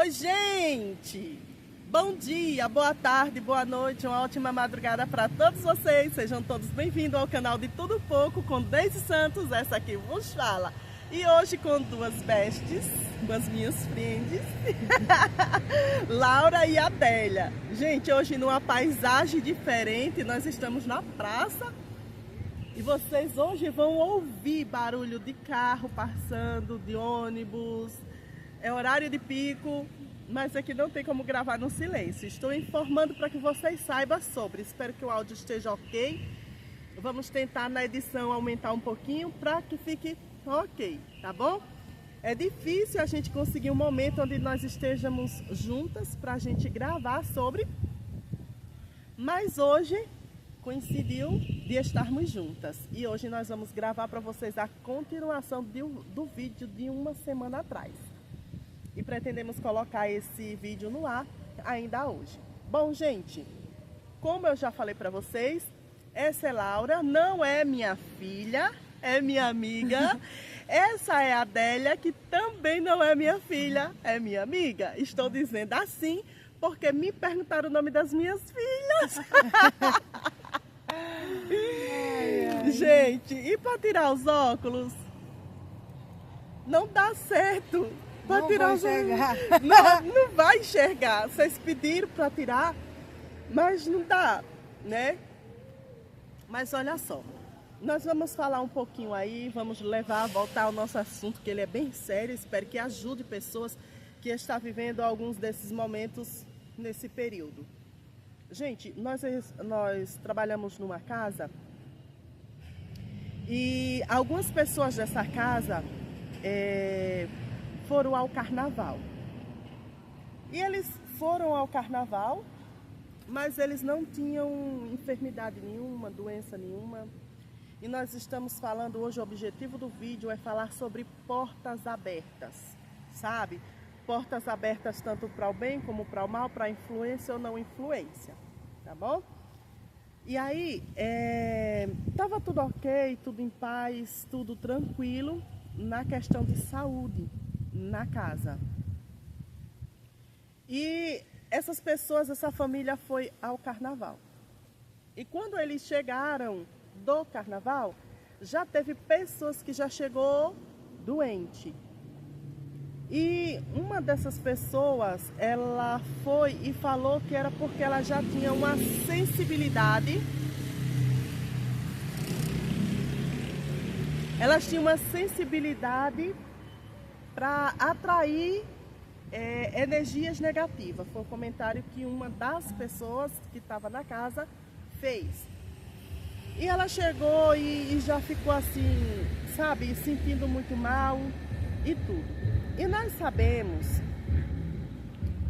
Oi, gente! Bom dia, boa tarde, boa noite, uma ótima madrugada para todos vocês. Sejam todos bem-vindos ao canal de Tudo Pouco com Deise Santos, essa aqui vos fala. E hoje com duas bestes, com as minhas friends, Laura e Adélia. Gente, hoje numa paisagem diferente, nós estamos na praça e vocês hoje vão ouvir barulho de carro passando, de ônibus, é horário de pico, mas aqui não tem como gravar no silêncio. Estou informando para que vocês saibam sobre. Espero que o áudio esteja ok. Vamos tentar na edição aumentar um pouquinho para que fique ok, tá bom? É difícil a gente conseguir um momento onde nós estejamos juntas para a gente gravar sobre, mas hoje coincidiu de estarmos juntas. E hoje nós vamos gravar para vocês a continuação do vídeo de uma semana atrás. E pretendemos colocar esse vídeo no ar ainda hoje. Bom, gente, como eu já falei para vocês, essa é Laura, não é minha filha, é minha amiga. Essa é a Adélia, que também não é minha filha, é minha amiga. Estou dizendo assim porque me perguntaram o nome das minhas filhas. Gente, e para tirar os óculos? Não dá certo. Não vai enxergar. Não vai enxergar. Vocês pediram para tirar, mas não dá, né? Mas olha só, nós vamos falar um pouquinho aí, vamos voltar ao nosso assunto, que ele é bem sério. Espero que ajude pessoas que estão vivendo alguns desses momentos nesse período. Gente, nós trabalhamos numa casa e algumas pessoas dessa casa foram ao carnaval. E eles foram ao carnaval, mas eles não tinham enfermidade nenhuma, doença nenhuma. E nós estamos falando hoje, o objetivo do vídeo é falar sobre portas abertas, sabe? Portas abertas tanto para o bem como para o mal, para influência ou não influência, tá bom? E aí, tava tudo ok, tudo em paz, tudo tranquilo na questão de saúde na casa. E essas pessoas, essa família foi ao carnaval. E quando eles chegaram do carnaval, já teve pessoas que já chegou doente. E uma dessas pessoas, ela foi e falou que era porque ela já tinha uma sensibilidade. Elas tinham uma sensibilidade para atrair energias negativas. Foi o comentário que uma das pessoas que estava na casa fez. E ela chegou e já ficou assim, sabe, sentindo muito mal e tudo. E nós sabemos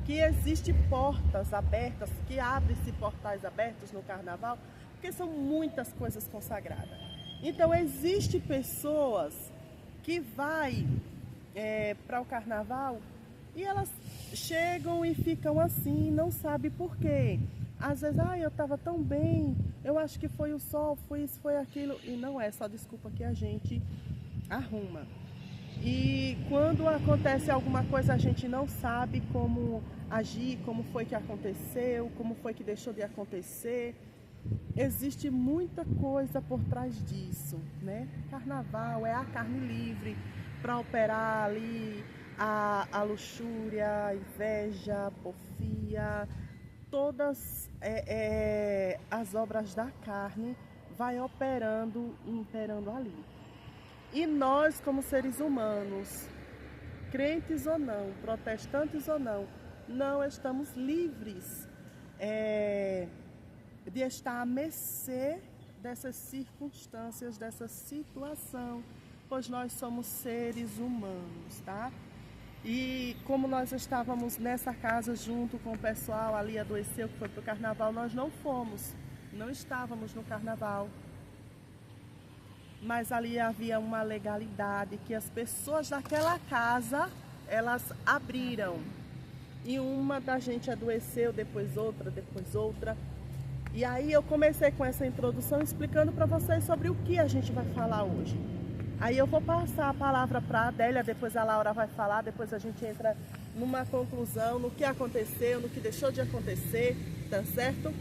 que existem portas abertas, que abrem-se portais abertos no carnaval, porque são muitas coisas consagradas. Então, existem pessoas que vai para o carnaval e elas chegam e ficam assim, não sabe por quê. Às vezes, eu estava tão bem, eu acho que foi o sol, foi isso, foi aquilo. E não é só desculpa que a gente arruma. E quando acontece alguma coisa, a gente não sabe como agir, como foi que aconteceu, como foi que deixou de acontecer. Existe muita coisa por trás disso, né? Carnaval é a carne livre para operar ali a luxúria, a inveja, a porfia, todas as obras da carne vai operando e imperando ali. E nós, como seres humanos, crentes ou não, protestantes ou não, não estamos livres de estar à mercê dessas circunstâncias, dessa situação, pois nós somos seres humanos, tá? E como nós estávamos nessa casa junto com o pessoal, ali adoeceu, que foi para o carnaval, nós não fomos, não estávamos no carnaval. Mas ali havia uma legalidade que as pessoas daquela casa, elas abriram. E uma da gente adoeceu, depois outra. E aí eu comecei com essa introdução explicando para vocês sobre o que a gente vai falar hoje. Aí eu vou passar a palavra para a Adélia, depois a Laura vai falar, depois a gente entra numa conclusão, no que aconteceu, no que deixou de acontecer, tá certo?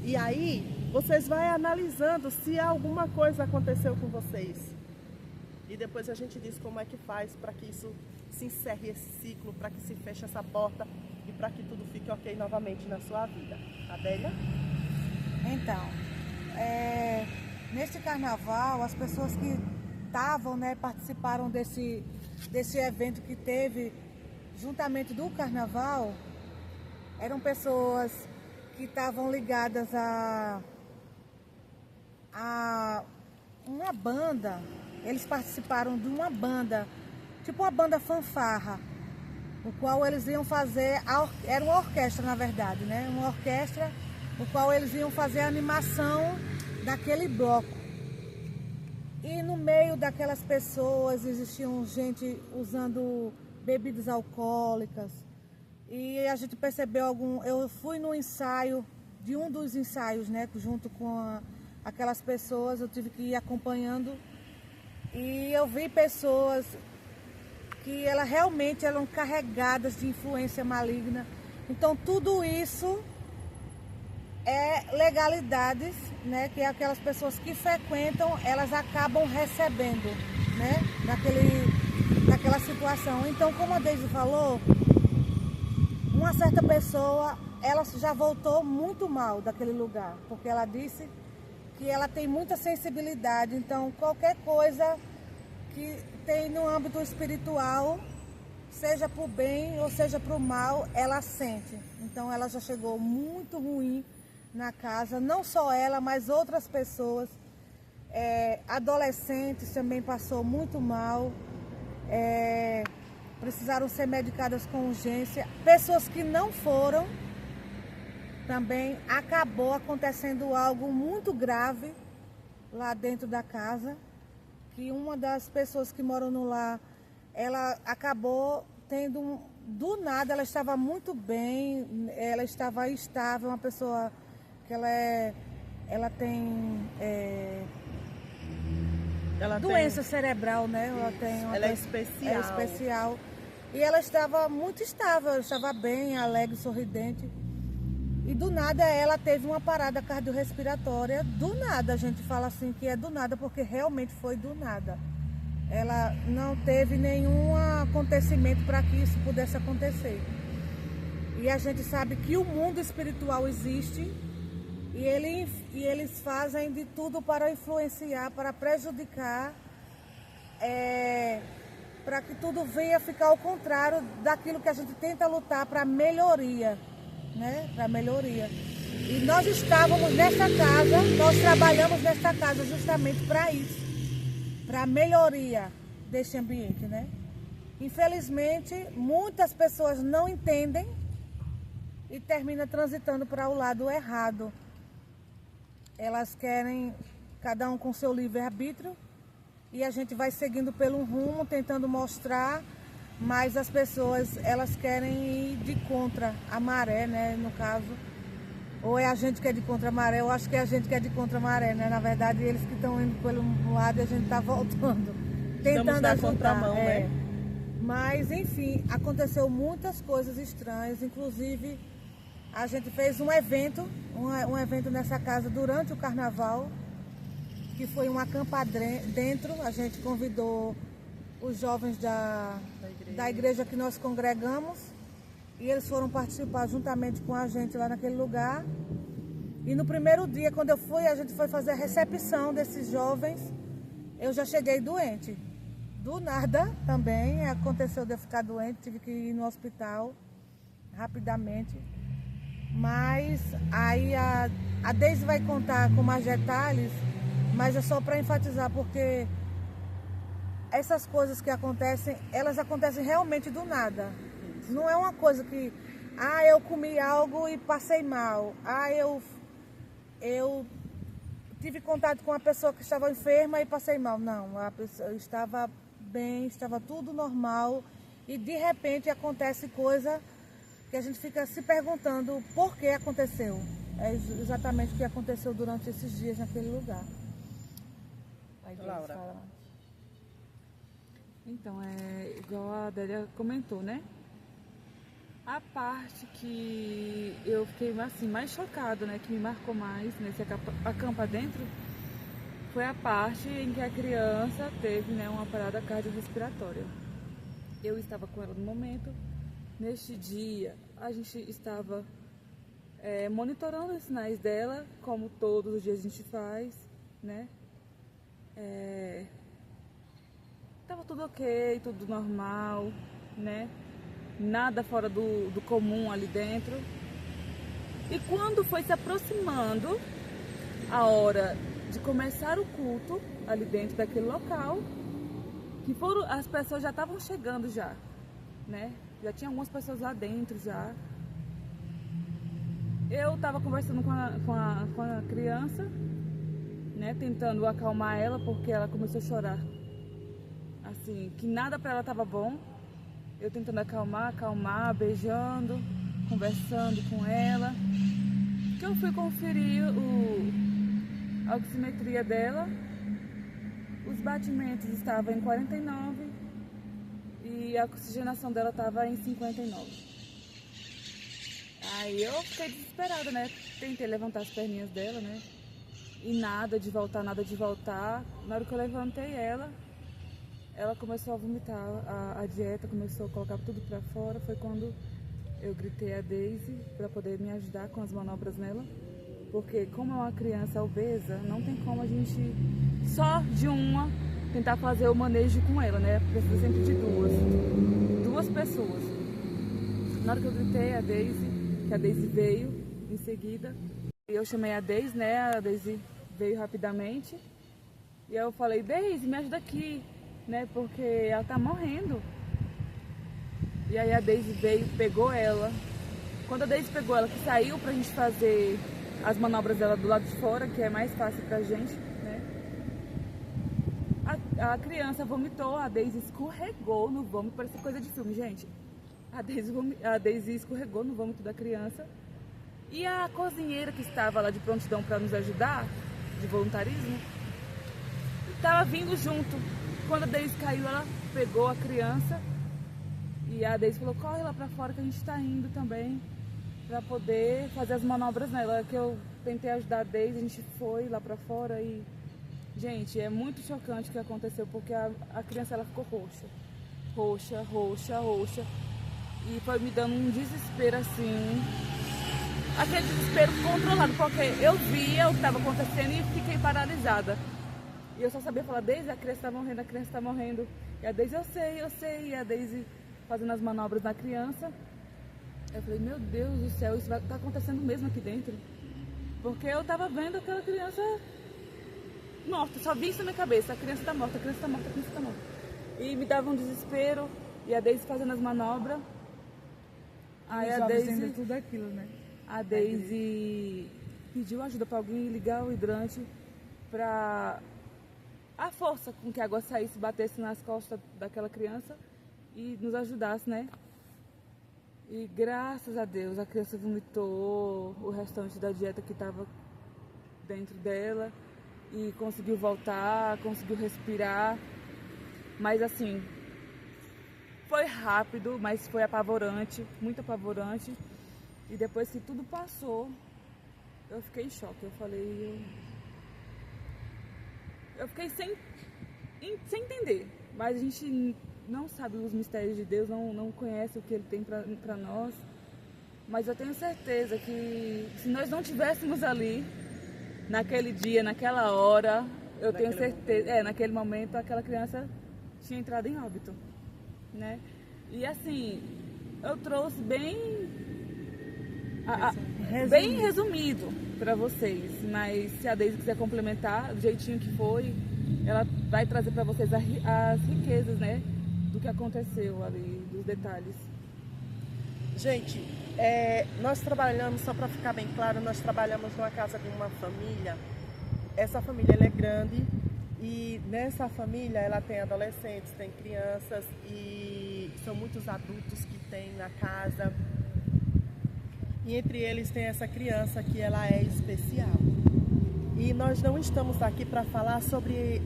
E aí, vocês vão analisando se alguma coisa aconteceu com vocês. E depois a gente diz como é que faz para que isso se encerre, esse ciclo, para que se feche essa porta e para que tudo fique ok novamente na sua vida. Adélia? Então, neste carnaval, as pessoas que estavam, né, participaram desse evento que teve juntamente do carnaval, eram pessoas que estavam ligadas a uma banda. Eles participaram de uma banda, tipo uma banda fanfarra, o qual eles iam fazer, era uma orquestra na verdade, né? Uma orquestra, o qual eles iam fazer a animação daquele bloco. E no meio daquelas pessoas existiam gente usando bebidas alcoólicas. E a gente percebeu eu fui no ensaio, de um dos ensaios, né, junto com aquelas pessoas, eu tive que ir acompanhando. E eu vi pessoas que elas realmente eram carregadas de influência maligna. Então tudo isso é legalidades, né, que aquelas pessoas que frequentam, elas acabam recebendo, né, daquela situação. Então, como a Deise falou, uma certa pessoa, ela já voltou muito mal daquele lugar, porque ela disse que ela tem muita sensibilidade, então qualquer coisa que tem no âmbito espiritual, seja para o bem ou seja para o mal, ela sente. Então ela já chegou muito ruim na casa, não só ela, mas outras pessoas, adolescentes também passou muito mal, precisaram ser medicadas com urgência. Pessoas que não foram, também acabou acontecendo algo muito grave lá dentro da casa, que uma das pessoas que moram no lar, ela acabou tendo, do nada, ela estava muito bem, ela estava estável, uma pessoa que ela tem doença cerebral, né? Ela é especial. É especial. E ela estava muito estável, ela estava bem, alegre, sorridente. E do nada ela teve uma parada cardiorrespiratória. Do nada, a gente fala assim que é do nada, porque realmente foi do nada. Ela não teve nenhum acontecimento para que isso pudesse acontecer. E a gente sabe que o mundo espiritual existe e eles fazem de tudo para influenciar, para prejudicar, para que tudo venha ficar ao contrário daquilo que a gente tenta lutar para melhoria, né? Para melhoria. E nós estávamos nessa casa, nós trabalhamos nessa casa justamente para isso, para a melhoria deste ambiente, né? Infelizmente, muitas pessoas não entendem e terminam transitando para o lado errado. Elas querem, cada um com seu livre-arbítrio, e a gente vai seguindo pelo rumo, tentando mostrar, mas as pessoas, elas querem ir de contra a maré, né, no caso. Ou é a gente que é de contra a maré, eu acho que é a gente que é de contra a maré, né? Na verdade, eles que estão indo pelo lado e a gente está voltando, tentando ajudar. Contramão, né? Mas, enfim, aconteceu muitas coisas estranhas, inclusive a gente fez um evento nessa casa durante o carnaval, que foi um acampar dentro. A gente convidou os jovens da igreja que nós congregamos e eles foram participar juntamente com a gente lá naquele lugar. E no primeiro dia, quando eu fui, a gente foi fazer a recepção desses jovens, eu já cheguei doente. Do nada também aconteceu de eu ficar doente, tive que ir no hospital rapidamente. Mas aí a Deise vai contar com mais detalhes, mas é só para enfatizar, porque essas coisas que acontecem, elas acontecem realmente do nada. Não é uma coisa que, eu comi algo e passei mal. Eu tive contato com uma pessoa que estava enferma e passei mal. Não, a pessoa estava bem, estava tudo normal e de repente acontece coisa que a gente fica se perguntando por que aconteceu. É exatamente o que aconteceu durante esses dias naquele lugar. Laura. Então, igual a Adélia comentou, né? A parte que eu fiquei assim, mais chocada, né, que me marcou mais nesse acampa dentro, foi a parte em que a criança teve, né, uma parada cardiorrespiratória. Eu estava com ela no momento. Neste dia, a gente estava monitorando os sinais dela, como todos os dias a gente faz, né? Tava tudo ok, tudo normal, né? Nada fora do comum ali dentro. E quando foi se aproximando a hora de começar o culto ali dentro daquele local, que as pessoas já estavam chegando já, né? Já tinha algumas pessoas lá dentro já. Eu estava conversando com a criança, né? Tentando acalmar ela, porque ela começou a chorar. Assim, que nada para ela estava bom. Eu tentando acalmar, beijando, conversando com ela. Que eu fui conferir a oximetria dela. Os batimentos estavam em 49 e a oxigenação dela estava em 59. Aí eu fiquei desesperada, né? Tentei levantar as perninhas dela, né? E nada de voltar, nada de voltar. Na hora que eu levantei ela começou a vomitar a dieta, começou a colocar tudo pra fora. Foi quando eu gritei a Daisy para poder me ajudar com as manobras nela. Porque como é uma criança obesa, não tem como a gente só de uma tentar fazer o manejo com ela, né? Precisa sempre de duas pessoas. Na hora que eu gritei a Daisy, que a Daisy veio em seguida, eu chamei a Daisy, né? A Daisy veio rapidamente. E eu falei, Daisy, me ajuda aqui, né? Porque ela tá morrendo. E aí a Daisy veio, pegou ela. Quando a Daisy pegou ela, que saiu pra gente fazer as manobras dela do lado de fora, que é mais fácil pra gente, né? A criança vomitou, a Daisy escorregou no vômito, parece coisa de filme, gente. A Daisy escorregou no vômito da criança. E a cozinheira que estava lá de prontidão para nos ajudar, de voluntarismo, estava vindo junto. Quando a Daisy caiu, ela pegou a criança e a Daisy falou, corre lá para fora que a gente está indo também para poder fazer as manobras nela. Que eu tentei ajudar a Daisy, a gente foi lá para fora e, gente, é muito chocante o que aconteceu, porque a criança ela ficou roxa, e foi me dando um desespero assim, aquele desespero controlado, porque eu via o que estava acontecendo e fiquei paralisada. E eu só sabia falar, Daisy, a criança está morrendo. E a Daisy, eu sei, e a Daisy fazendo as manobras na criança. Eu falei, meu Deus do céu, isso tá acontecendo mesmo aqui dentro. Porque eu tava vendo aquela criança morta, só vi isso na minha cabeça, a criança tá morta. E me dava um desespero, e a Daisy fazendo as manobras. Aí a Daisy, tudo aquilo, né? A Daisy pediu ajuda para alguém ligar o hidrante para a força com que a água saísse, batesse nas costas daquela criança e nos ajudasse, né? E graças a Deus a criança vomitou o restante da dieta que estava dentro dela e conseguiu voltar, conseguiu respirar. Mas assim, foi rápido, mas foi apavorante, muito apavorante. E depois que tudo passou, eu fiquei em choque. Eu falei, eu fiquei sem entender. Mas a gente não sabe os mistérios de Deus, não conhece o que Ele tem para nós. Mas eu tenho certeza que se nós não estivéssemos ali, naquele dia, naquela hora, tenho certeza, naquele momento, aquela criança tinha entrado em óbito, né? E assim, eu trouxe bem resumido para vocês, mas se a Daisy quiser complementar do jeitinho que foi, ela vai trazer para vocês as riquezas, né, do que aconteceu ali, dos detalhes. Gente, nós trabalhamos, só para ficar bem claro, nós trabalhamos numa casa de uma família. Essa família ela é grande e nessa família ela tem adolescentes, tem crianças e são muitos adultos que tem na casa. E entre eles tem essa criança que ela é especial. E nós não estamos aqui para falar sobre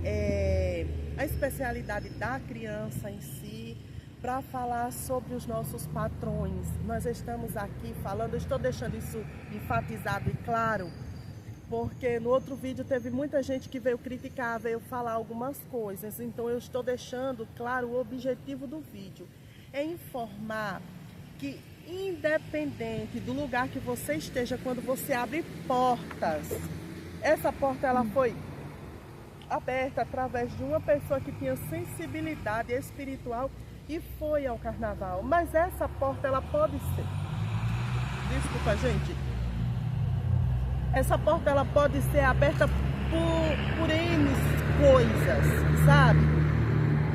a especialidade da criança em si, para falar sobre os nossos patrões. Nós estamos aqui falando, eu estou deixando isso enfatizado e claro, porque no outro vídeo teve muita gente que veio criticar, veio falar algumas coisas. Então eu estou deixando claro o objetivo do vídeo. É informar que independente do lugar que você esteja, quando você abre portas, essa porta ela foi aberta através de uma pessoa que tinha sensibilidade espiritual e foi ao carnaval. Mas essa porta ela pode ser, desculpa gente, essa porta ela pode ser aberta por N coisas, sabe?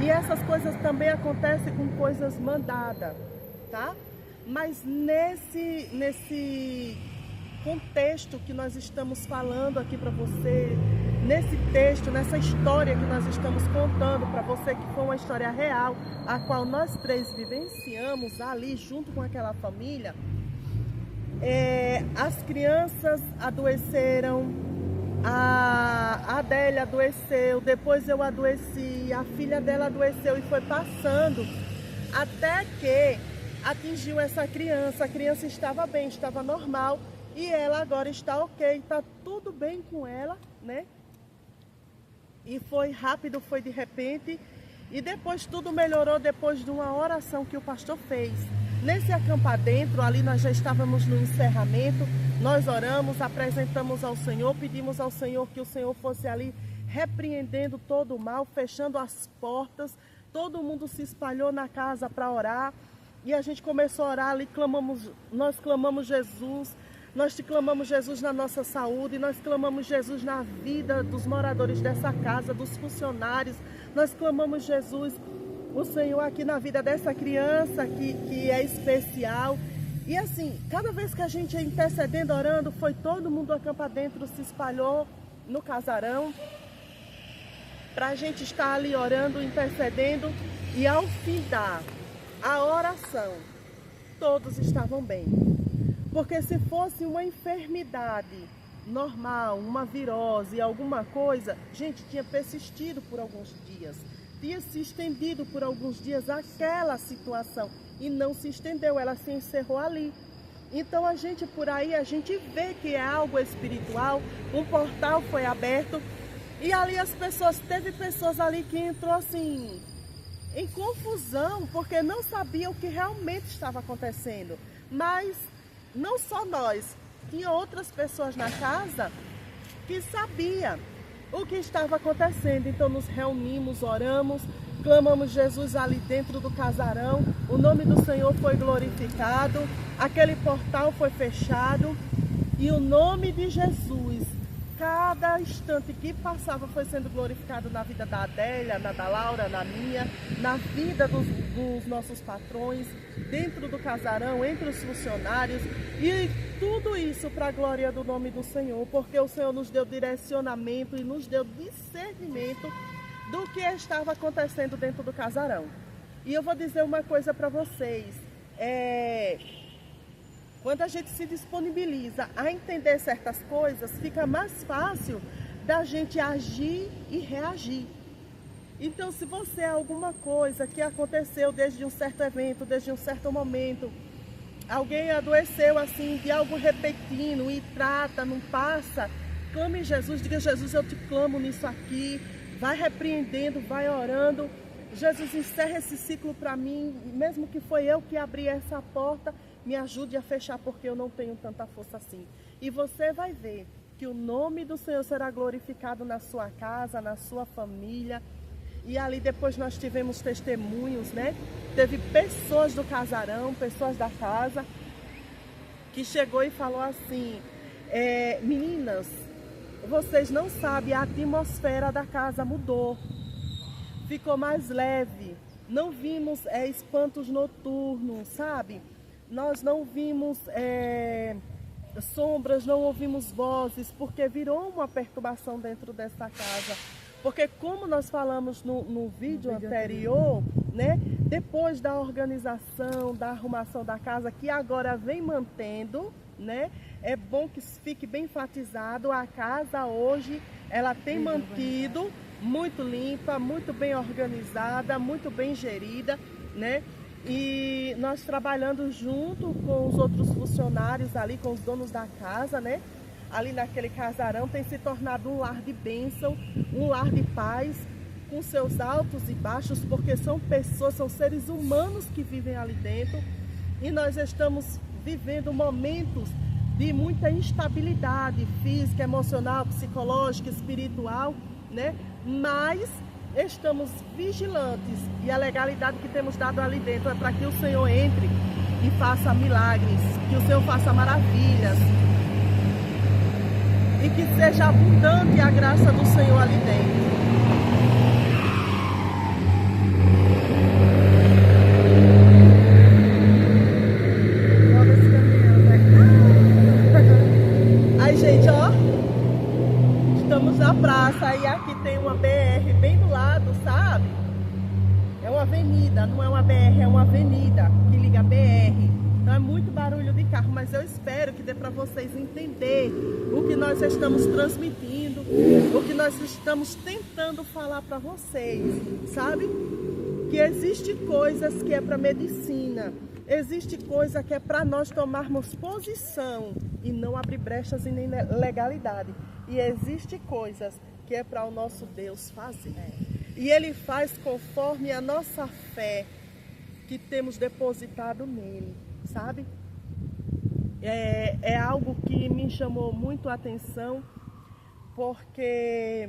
E essas coisas também acontecem com coisas mandadas, tá? Mas nesse contexto que nós estamos falando aqui para você, nesse texto, nessa história que nós estamos contando para você, que foi uma história real, a qual nós três vivenciamos ali junto com aquela família, as crianças adoeceram, a Adélia adoeceu, depois eu adoeci, a filha dela adoeceu e foi passando até que atingiu essa criança. A criança estava bem, estava normal e ela agora está ok, está tudo bem com ela, né? E foi rápido, foi de repente e depois tudo melhorou depois de uma oração que o pastor fez. Nesse acampar dentro, ali nós já estávamos no encerramento, nós oramos, apresentamos ao Senhor, pedimos ao Senhor que o Senhor fosse ali repreendendo todo o mal, fechando as portas, todo mundo se espalhou na casa para orar e a gente começou a orar ali, nós clamamos Jesus, nós te clamamos Jesus na nossa saúde, nós clamamos Jesus na vida dos moradores dessa casa, dos funcionários, nós clamamos Jesus, o Senhor aqui na vida dessa criança que é especial. E assim, cada vez que a gente ia intercedendo, orando, foi todo mundo acampar dentro, se espalhou no casarão, para a gente estar ali orando, intercedendo, e ao findar a oração, todos estavam bem. Porque se fosse uma enfermidade normal, uma virose, alguma coisa, gente, tinha persistido por alguns dias, tinha se estendido por alguns dias aquela situação e não se estendeu, ela se encerrou ali. Então a gente por aí, a gente vê que é algo espiritual, um portal foi aberto e ali teve pessoas ali que entrou assim, em confusão, porque não sabiam o que realmente estava acontecendo. Mas não só nós, tinha outras pessoas na casa que sabiam o que estava acontecendo. Então nos reunimos, oramos, clamamos Jesus ali dentro do casarão, o nome do Senhor foi glorificado, aquele portal foi fechado e o nome de Jesus, cada instante que passava, foi sendo glorificado na vida da Adélia, na da Laura, na minha, na vida dos nossos patrões, dentro do casarão, entre os funcionários, e tudo isso para a glória do nome do Senhor, porque o Senhor nos deu direcionamento e nos deu discernimento do que estava acontecendo dentro do casarão. E eu vou dizer uma coisa para vocês, quando a gente se disponibiliza a entender certas coisas, fica mais fácil da gente agir e reagir. Então, se você alguma coisa que aconteceu desde um certo evento, desde um certo momento, alguém adoeceu assim de algo repentino e trata, não passa, clame Jesus, diga: Jesus, eu te clamo nisso aqui, vai repreendendo, vai orando. Jesus, encerra esse ciclo para mim, mesmo que foi eu que abri essa porta, me ajude a fechar, porque eu não tenho tanta força assim. E você vai ver que o nome do Senhor será glorificado na sua casa, na sua família. E ali depois nós tivemos testemunhos, né? Teve pessoas do casarão, pessoas da casa, que chegou e falou assim: meninas, vocês não sabem, a atmosfera da casa mudou, ficou mais leve, não vimos espantos noturnos, sabe? Nós não vimos sombras, não ouvimos vozes, porque virou uma perturbação dentro dessa casa. Porque como nós falamos no vídeo anterior, né? Depois da organização, da arrumação da casa, que agora vem mantendo, né? É bom que fique bem enfatizado, a casa hoje, ela tem mantido muito limpa, muito bem organizada, muito bem gerida, né? E nós trabalhando junto com os outros funcionários ali, com os donos da casa, né? Ali naquele casarão tem se tornado um lar de bênção, um lar de paz, com seus altos e baixos, porque são pessoas, são seres humanos que vivem ali dentro. E nós estamos vivendo momentos de muita instabilidade física, emocional, psicológica, espiritual, né? Mas estamos vigilantes e a legalidade que temos dado ali dentro é para que o Senhor entre e faça milagres, que o Senhor faça maravilhas e que seja abundante a graça do Senhor ali dentro. Aí, gente, ó, estamos na praça e aqui tem uma BR bem do lado, sabe? É uma avenida, não é uma BR, é uma avenida que liga a BR. Então é muito barulho de carro, mas eu espero que dê para vocês entenderem o que nós estamos transmitindo, o que nós estamos tentando falar para vocês, sabe? Que existe coisas que é para medicina, existe coisa que é para nós tomarmos posição e não abrir brechas em legalidade. E existe coisas que é para o nosso Deus fazer. E Ele faz conforme a nossa fé que temos depositado nele, sabe? É algo que me chamou muito a atenção, porque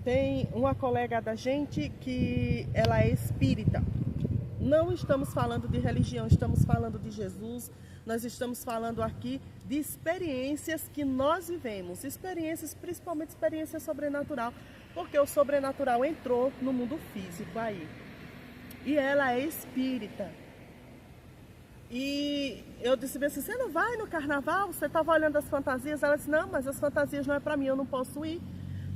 tem uma colega da gente que ela é espírita. Não estamos falando de religião, estamos falando de Jesus. Nós estamos falando aqui de experiências que nós vivemos, experiências, principalmente experiência sobrenatural, porque o sobrenatural entrou no mundo físico aí. E ela é espírita. E eu disse assim, você não vai no carnaval? Você estava olhando as fantasias? Ela disse, não, mas as fantasias não é para mim, eu não posso ir,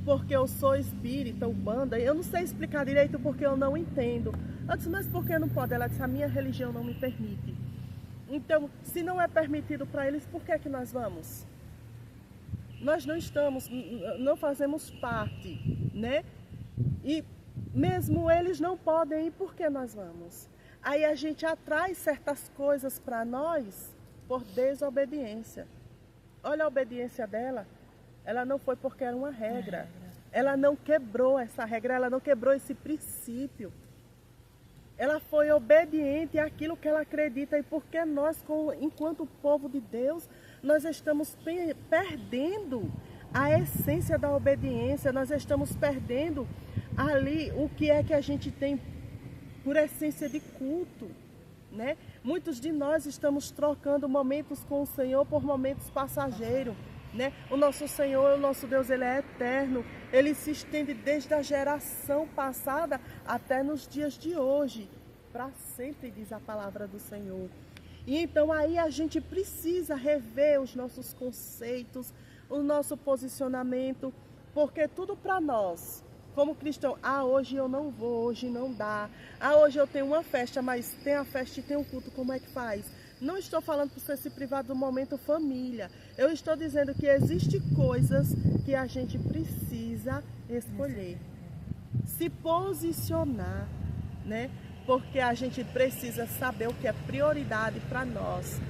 porque eu sou espírita, umbanda. Eu não sei explicar direito porque eu não entendo. Eu disse, mas por que não pode? Ela disse, a minha religião não me permite. Então, se não é permitido para eles, por que é que nós vamos? Nós não fazemos parte, né? E mesmo eles não podem ir, por que nós vamos? Aí a gente atrai certas coisas para nós por desobediência. Olha a obediência dela. Ela não foi porque era uma regra. Ela não quebrou essa regra, ela não quebrou esse princípio. Ela foi obediente àquilo que ela acredita. E porque nós, enquanto povo de Deus, nós estamos perdendo a essência da obediência. Nós estamos perdendo ali o que é que a gente tem por essência de culto, né? Muitos de nós estamos trocando momentos com o Senhor por momentos passageiros, né? O nosso Senhor, o nosso Deus, Ele é eterno. Ele se estende desde a geração passada até nos dias de hoje. Para sempre, diz a palavra do Senhor. E então aí a gente precisa rever os nossos conceitos, o nosso posicionamento, porque tudo para nós, como cristão, hoje eu não vou, hoje não dá. Hoje eu tenho uma festa, mas tem a festa e tem o culto, como é que faz? Não estou falando para você se privar do momento família. Eu estou dizendo que existem coisas que a gente precisa escolher. Se posicionar, né? Porque a gente precisa saber o que é prioridade para nós.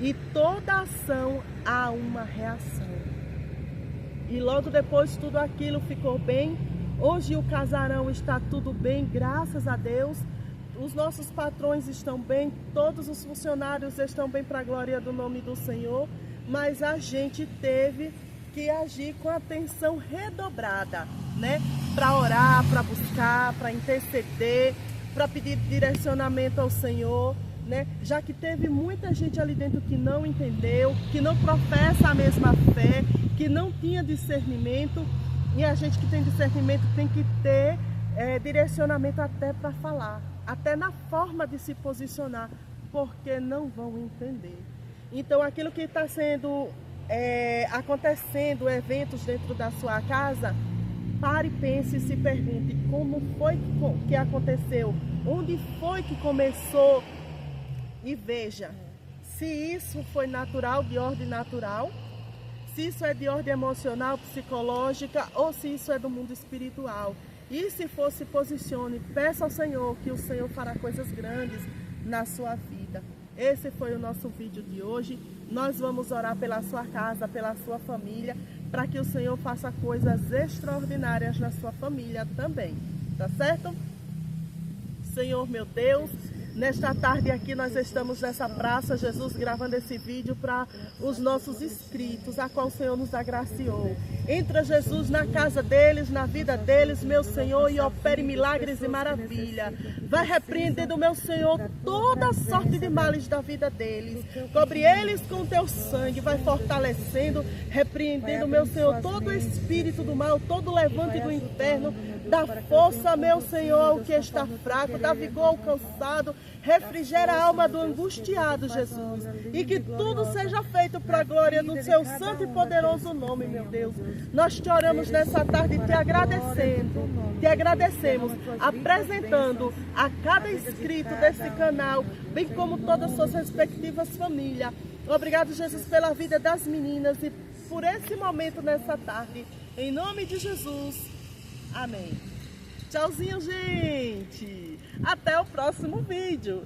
E toda ação há uma reação. E logo depois tudo aquilo ficou bem. Hoje o casarão está tudo bem, graças a Deus. Os nossos patrões estão bem, todos os funcionários estão bem para a glória do nome do Senhor. Mas a gente teve que agir com atenção redobrada, né? Para orar, para buscar, para interceder, para pedir direcionamento ao Senhor, né? Já que teve muita gente ali dentro que não entendeu, que não professa a mesma fé, que não tinha discernimento. E a gente que tem discernimento tem que ter direcionamento até para falar, até na forma de se posicionar, porque não vão entender. Então aquilo que está sendo acontecendo, eventos dentro da sua casa, pare, pense e se pergunte como foi que aconteceu, onde foi que começou e veja se isso foi natural, de ordem natural, se isso é de ordem emocional, psicológica ou se isso é do mundo espiritual. E se for, se posicione, peça ao Senhor, que o Senhor fará coisas grandes na sua vida. Esse foi o nosso vídeo de hoje. Nós vamos orar pela sua casa, pela sua família, para que o Senhor faça coisas extraordinárias na sua família também. Tá certo? Senhor, meu Deus, nesta tarde aqui nós estamos nessa praça, Jesus, gravando esse vídeo para os nossos inscritos, a qual o Senhor nos agraciou. Entra, Jesus, na casa deles, na vida deles, meu Senhor, e opere milagres e maravilha. Vai repreendendo, meu Senhor, toda sorte de males da vida deles. Cobre eles com o teu sangue, vai fortalecendo, repreendendo, meu Senhor, todo espírito do mal, todo levante do inferno. Dá força, meu Senhor, ao que está fraco, dá vigor ao cansado, refrigera a alma do angustiado, Jesus. E que tudo seja feito para a glória do seu santo e poderoso nome, meu Deus. Nós te oramos nessa tarde te agradecemos, apresentando a cada inscrito desse canal, bem como todas as suas respectivas famílias. Obrigado, Jesus, pela vida das meninas e por esse momento nessa tarde. Em nome de Jesus. Amém. Tchauzinho, gente. Até o próximo vídeo.